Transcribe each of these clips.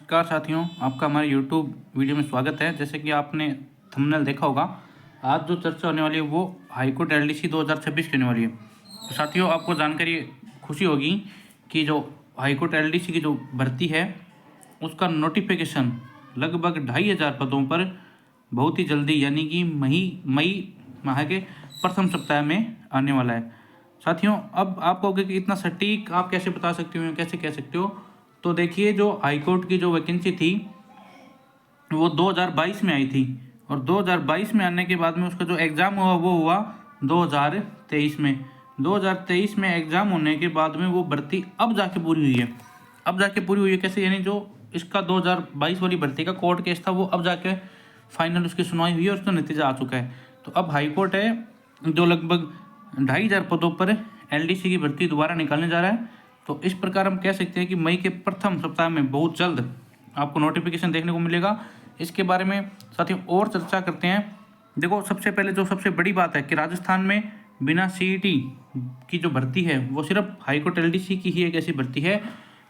नमस्कार साथियों, आपका हमारे YouTube वीडियो में स्वागत है। जैसे कि आपने थंबनेल देखा होगा, आज जो चर्चा होने वाली है वो हाईकोर्ट LDC 2026 की होने वाली है। तो साथियों, आपको जानकारी खुशी होगी कि जो हाईकोर्ट LDC की जो भर्ती है उसका नोटिफिकेशन लगभग 2500 पदों पर बहुत ही जल्दी यानी कि मई माह के प्रथम सप्ताह में आने वाला है। साथियों, अब आप कहोगे कि इतना सटीक आप कैसे बता सकते हो, कैसे कह सकते हो? तो देखिए, जो हाईकोर्ट की जो वैकेंसी थी वो 2022 में आई थी और 2022 में आने के बाद में उसका जो एग्ज़ाम हुआ वो हुआ 2023 में। 2023 में एग्ज़ाम होने के बाद में वो भर्ती अब जाके पूरी हुई है। अब जाके पूरी हुई है कैसे? यानी जो इसका 2022 वाली भर्ती का कोर्ट केस था वो अब जाके फाइनल उसकी सुनवाई हुई है और उसका नतीजा आ चुका है। तो अब हाईकोर्ट है जो लगभग 2500 पदों पर LDC की भर्ती दोबारा निकालने जा रहा है। तो इस प्रकार हम कह सकते हैं कि मई के प्रथम सप्ताह में बहुत जल्द आपको नोटिफिकेशन देखने को मिलेगा। इसके बारे में साथियों और चर्चा करते हैं। देखो, सबसे पहले जो सबसे बड़ी बात है कि राजस्थान में बिना CET की जो भर्ती है वो सिर्फ हाईकोर्ट LDC की ही एक ऐसी भर्ती है,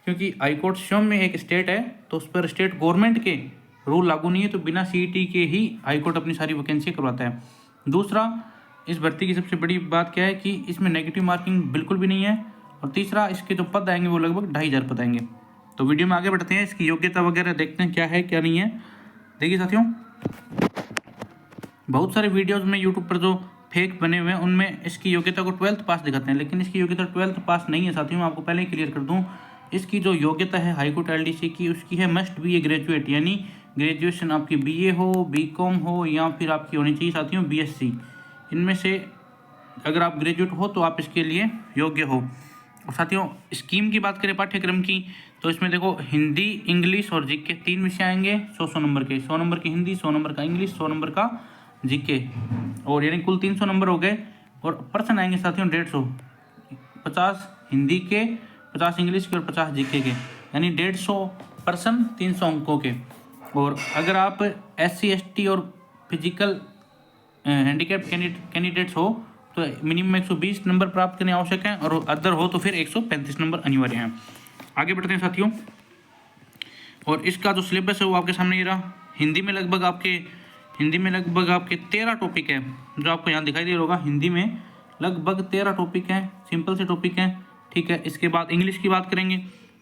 क्योंकि हाईकोर्ट स्वयं में एक स्टेट है तो उस पर स्टेट गवर्नमेंट के रूल लागू नहीं है, तो बिना CET के ही हाईकोर्ट अपनी सारी वैकेंसी करवाता है। दूसरा, इस भर्ती की सबसे बड़ी बात क्या है कि इसमें नेगेटिव मार्किंग बिल्कुल भी नहीं है। और तीसरा, इसके जो पद आएंगे वो लगभग 2500 पद आएंगे। तो वीडियो में आगे बढ़ते हैं, इसकी योग्यता वगैरह देखते हैं क्या है क्या नहीं है। देखिए साथियों, बहुत सारे वीडियोस में यूट्यूब पर जो फेक बने हुए हैं उनमें इसकी योग्यता को 12th पास दिखाते हैं, लेकिन इसकी योग्यता 12th पास नहीं है साथियों। मैं आपको पहले ही क्लियर कर दूँ, इसकी जो योग्यता है हाईकोर्ट LDC की उसकी है मस्ट बी ए ग्रेजुएट, यानी ग्रेजुएशन आपकी BA हो, BCom हो या फिर आपकी होनी चाहिए साथियों BSc। इनमें से अगर आप ग्रेजुएट हो तो आप इसके लिए योग्य हो। और साथियों, स्कीम की बात करें पाठ्यक्रम की, तो इसमें देखो हिंदी, इंग्लिश और जीके 3 विषय आएंगे 100 नंबर के। 100 नंबर की हिंदी, 100 नंबर का इंग्लिश, 100 नंबर का जीके, और यानी कुल 300 नंबर हो गए। और पर्सन आएंगे साथियों 150, 50 हिंदी के, 50 इंग्लिश के और 50 जीके के, यानी 150 पर्सन 300 अंकों के। और अगर आप SC ST और फिजिकल हैंडीकैप कैंडिडेट्स हो तो मिनिमम 120 नंबर प्राप्त करने आवश्यक हैं, और अदर हो तो फिर 135 नंबर अनिवार्य हैं। आगे बढ़ते हैं साथियों, और इसका जो सिलेबस है वो आपके सामने ये रहा। हिंदी में लगभग आपके 13 टॉपिक है, जो आपको यहाँ दिखाई दे रहा होगा। हिंदी में लगभग 13 टॉपिक हैं, सिंपल से टॉपिक हैं, ठीक है। इसके बाद इंग्लिश की बात करेंगे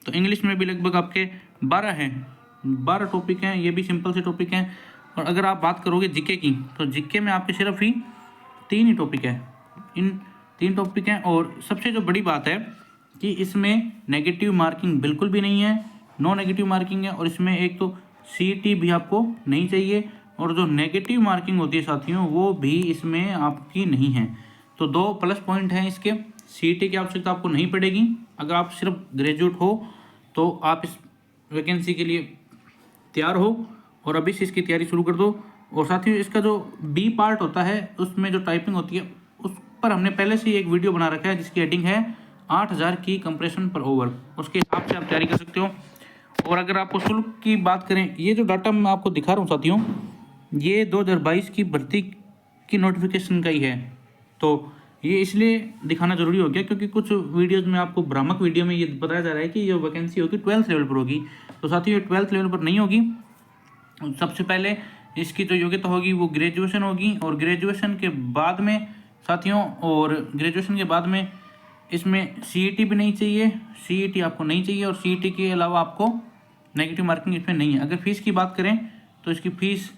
तो इंग्लिश में भी लगभग आपके 12 टॉपिक हैं, ये भी सिंपल से टॉपिक हैं। और अगर आप बात करोगे जीके की, तो जीके में आपके सिर्फ ही 3 ही टॉपिक है, इन 3 टॉपिक हैं। और सबसे जो बड़ी बात है कि इसमें नेगेटिव मार्किंग बिल्कुल भी नहीं है, नो नेगेटिव मार्किंग है। और इसमें एक तो CET भी आपको नहीं चाहिए, और जो नेगेटिव मार्किंग होती है साथियों वो भी इसमें आपकी नहीं है। तो 2 प्लस पॉइंट हैं इसके। CET की आवश्यकता आपको नहीं पड़ेगी अगर आप सिर्फ ग्रेजुएट हो, तो आप इस वैकेंसी के लिए तैयार हो और अभी से इसकी तैयारी शुरू कर दो। और साथियों, इसका जो B पार्ट होता है उसमें जो टाइपिंग होती है उस पर हमने पहले से ही एक वीडियो बना रखा है जिसकी हेडिंग है 8000 की कंप्रेशन पर ओवर, उसके हिसाब से आप तैयारी कर सकते हो। और अगर आपको शुल्क की बात करें, ये जो डाटा मैं आपको दिखा रहा हूँ साथियों, ये 2022 की भर्ती की नोटिफिकेशन का ही है। तो ये इसलिए दिखाना जरूरी हो गया क्योंकि कुछ वीडियोज़ में आपको भ्रामक वीडियो में ये बताया जा रहा है कि ये वैकेंसी होगी 12th लेवल पर होगी। तो साथियों, ये 12th लेवल पर नहीं होगी। सबसे पहले इसकी जो योग्यता होगी वो ग्रेजुएशन होगी, और ग्रेजुएशन के बाद में इसमें CET भी नहीं चाहिए, CET आपको नहीं चाहिए, और CET के अलावा आपको नेगेटिव मार्किंग इसमें नहीं है। अगर फीस की बात करें तो इसकी फ़ीस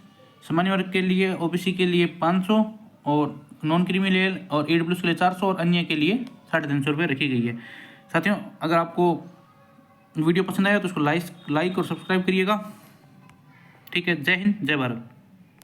सामान्य वर्ग के लिए, OBC के लिए 500, और नॉन क्रिमिनल और EWS के लिए 400, और अन्य के लिए 350 रुपये रखी गई है। साथियों, अगर आपको वीडियो पसंद आया तो उसको लाइक और सब्सक्राइब करिएगा। ठीक है, जय हिंद, जय भारत।